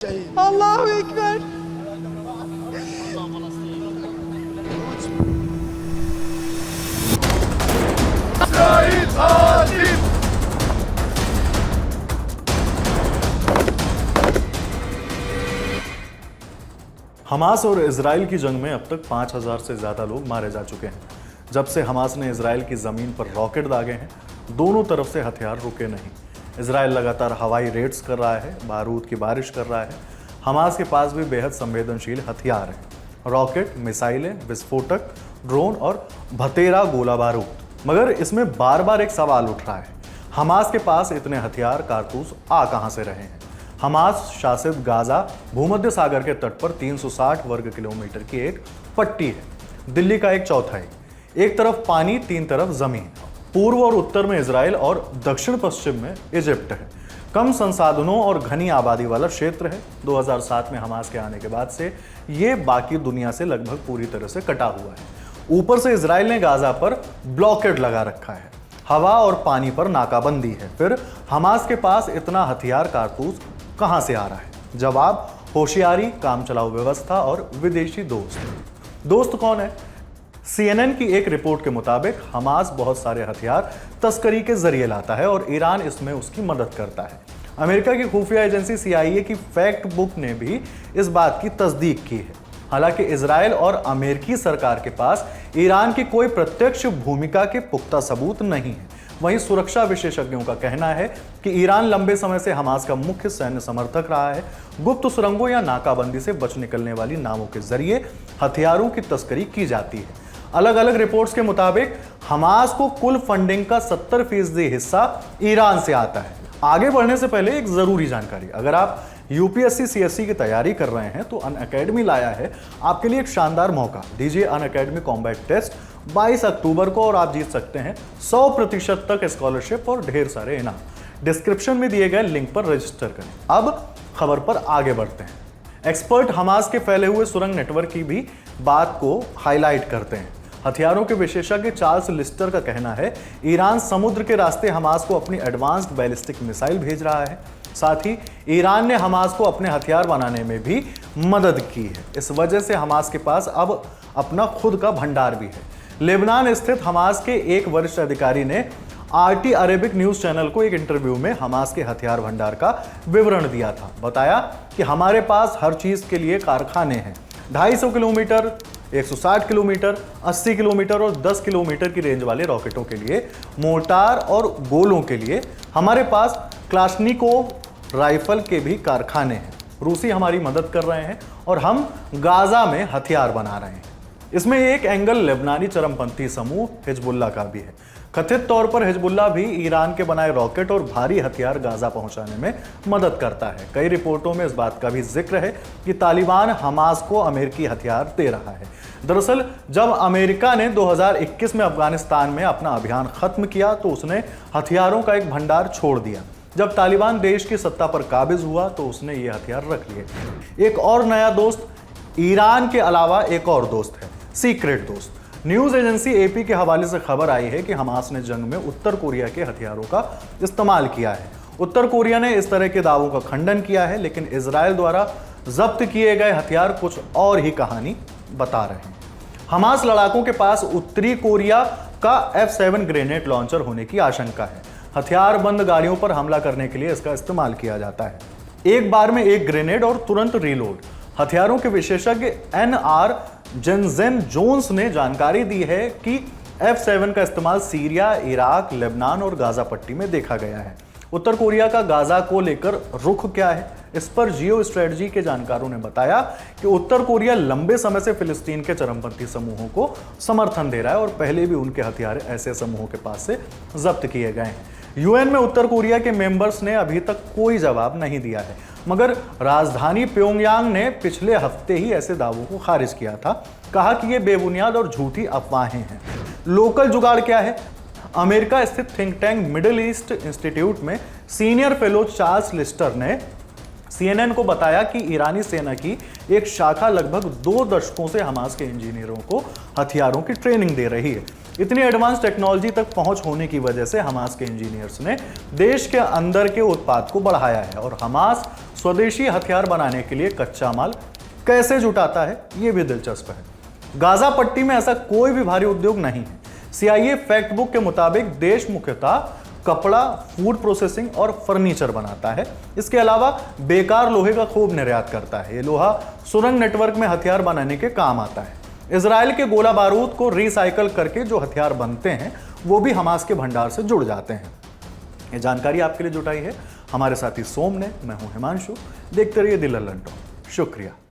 Allahu Ekber. İsrail hakim! Hamas और Israel की जंग में अब तक 5,000 से ज़्यादा लोग मारे जा चुके हैं। जब से हमास ने इजराइल की ज़मीन पर रॉकेट दागे हैं, दोनों तरफ से हथियार रुके नहीं। इजराइल लगातार हवाई रेड्स कर रहा है, बारूद की बारिश कर रहा है। हमास के पास भी बेहद संवेदनशील हथियार हैं, रॉकेट, मिसाइलें, विस्फोटक, ड्रोन और भतेरा गोला बारूद। मगर इसमें बार बार एक सवाल उठ रहा है, हमास के पास इतने हथियार कारतूस आ कहाँ से रहे हैं? हमास शासित गाजा भूमध्य सागर के तट पर 360 वर्ग किलोमीटर की एक पट्टी है, दिल्ली का एक चौथाई। एक तरफ पानी, तीन तरफ जमीन। पूर्व और उत्तर में इजराइल और दक्षिण पश्चिम में इजिप्ट है। कम संसाधनों और घनी आबादी वाला क्षेत्र है। 2007 में हमास के आने के बाद से ये बाकी दुनिया से लगभग पूरी तरह से कटा हुआ है। ऊपर से इजराइल ने गाजा पर ब्लॉकेड लगा रखा है, हवा और पानी पर नाकाबंदी है। फिर हमास के पास इतना हथियार कारतूस कहां से आ रहा है? जवाब, होशियारी, काम चलाऊ व्यवस्था और विदेशी दोस्त कौन है? CNN की एक रिपोर्ट के मुताबिक हमास बहुत सारे हथियार तस्करी के जरिए लाता है और ईरान इसमें उसकी मदद करता है। अमेरिका की खुफिया एजेंसी CIA की फैक्ट बुक ने भी इस बात की तस्दीक की है। हालांकि इजराइल और अमेरिकी सरकार के पास ईरान की कोई प्रत्यक्ष भूमिका के पुख्ता सबूत नहीं है। वहीं सुरक्षा विशेषज्ञों का कहना है कि ईरान लंबे समय से हमास का मुख्य सैन्य समर्थक रहा है। गुप्त सुरंगों या नाकाबंदी से बच निकलने वाली नावों के जरिए हथियारों की तस्करी की जाती है। अलग अलग रिपोर्ट्स के मुताबिक हमास को कुल फंडिंग का 70% हिस्सा ईरान से आता है। आगे बढ़ने से पहले एक जरूरी जानकारी, अगर आप UPSC CSC की तैयारी कर रहे हैं तो अनअकैडमी लाया है आपके लिए एक शानदार मौका। दीजिए अनअकैडमी कॉम्बैट टेस्ट 22 अक्टूबर को और आप जीत सकते हैं 100% तक स्कॉलरशिप और ढेर सारे इनाम। डिस्क्रिप्शन में दिए गए लिंक पर रजिस्टर करें। अब खबर पर आगे बढ़ते हैं। एक्सपर्ट हमास के फैले हुए सुरंग नेटवर्क की भी बात को हाईलाइट करते हैं। हथियारों के विशेषज्ञ चार्ल्स लिस्टर का कहना है, ईरान समुद्र के रास्ते हमास को अपनी एडवांस्ड बैलिस्टिक मिसाइल भेज रहा है। साथ ही ईरान ने हमास को अपने हथियार बनाने में भी मदद की है। इस वजह से हमास के पास अब अपना खुद का भंडार भी है। लेबनान स्थित हमास के एक वरिष्ठ अधिकारी ने RT अरेबिक न्यूज चैनल को एक इंटरव्यू में हमास के हथियार भंडार का विवरण दिया था। बताया कि हमारे पास हर चीज के लिए कारखाने हैं। 250 किलोमीटर, 160 किलोमीटर, 80 किलोमीटर और 10 किलोमीटर की रेंज वाले रॉकेटों के लिए, मोर्टार और गोलों के लिए हमारे पास क्लाशनिकोव राइफल के भी कारखाने हैं। रूसी हमारी मदद कर रहे हैं और हम गाजा में हथियार बना रहे हैं। इसमें एक एंगल लेबनानी चरमपंथी समूह हिजबुल्लाह का भी है। कथित तौर पर हिजबुल्लाह भी ईरान के बनाए रॉकेट और भारी हथियार गाजा पहुंचाने में मदद करता है। कई रिपोर्टों में इस बात का भी जिक्र है कि तालिबान हमास को अमेरिकी हथियार दे रहा है। दरअसल जब अमेरिका ने 2021 में अफगानिस्तान में अपना अभियान खत्म किया तो उसने हथियारों का एक भंडार छोड़ दिया। जब तालिबान देश की सत्ता पर काबिज हुआ तो उसने ये हथियार रख लिए। एक और नया दोस्त ईरान के अलावा एक और दोस्त है, सीक्रेट दोस्त। न्यूज एजेंसी AP के हवाले से खबर आई है कि हमास ने जंग में उत्तर कोरिया के हथियारों का इस्तेमाल किया है। उत्तर कोरिया ने इस तरह के दावों का खंडन किया है, लेकिन इजराइल द्वारा जब्त किए गए हथियार कुछ और ही कहानी बता रहे हैं। हमास लड़ाकों के पास उत्तरी कोरिया का F7 ग्रेनेड लॉन्चर होने की आशंका है। हथियारबंद गाड़ियों पर हमला करने के लिए इसका इस्तेमाल किया जाता है। एक बार में एक ग्रेनेड और तुरंत रीलोड। हथियारों के विशेषज्ञ NR जेनजेन जोन्स ने जानकारी दी है कि F7 का इस्तेमाल सीरिया, इराक, लेबनान और गाजा पट्टी में देखा गया है। उत्तर कोरिया का गाजा को लेकर रुख क्या है? इस पर जियो स्ट्रेटजी के जानकारों ने बताया कि उत्तर कोरिया लंबे समय से फिलिस्तीन के चरमपंथी समूहों को समर्थन दे रहा है और पहले भी उनके हथियार ऐसे समूहों के पास से जब्त किए गए हैं। UN में उत्तर कोरिया के मेंबर्स ने अभी तक कोई जवाब नहीं दिया है, मगर राजधानी प्योंगयांग ने पिछले हफ्ते ही ऐसे दावों को खारिज किया था। कहा कि ये बेबुनियाद और झूठी अफवाहें हैं। लोकल जुगाड़ क्या है? अमेरिका स्थित think tank middle east institute में सीनियर फेलो चार्ल्स लिस्टर ने CNN को बताया कि ईरानी सेना की एक शाखा लगभग 2 दशकों से हमास के इंजीनियरों को हथियारों की ट्रेनिंग दे रही है। इतनी एडवांस टेक्नोलॉजी तक पहुंच होने की वजह से हमास के इंजीनियर्स ने देश के अंदर के उत्पाद को बढ़ाया है और हमास स्वदेशी हथियार बनाने के लिए कच्चा माल कैसे जुटाता है, यह भी दिलचस्प है। गाजा पट्टी में ऐसा कोई भी भारी उद्योग नहीं है। CIA फैक्ट बुक के मुताबिक देश मुख्यतः कपड़ा, फूड प्रोसेसिंग और फर्नीचर बनाता है। इसके अलावा बेकार लोहे का खूब निर्यात करता है। ये लोहा सुरंग नेटवर्क में हथियार बनाने के काम आता है। इजराइल के गोला बारूद को रिसाइकल करके जो हथियार बनते हैं वो भी हमास के भंडार से जुड़ जाते हैं। ये जानकारी आपके लिए जुटाई है हमारे साथी सोम ने। मैं हूं हिमांशु। देखते रहिए द लल्लन टॉक। शुक्रिया।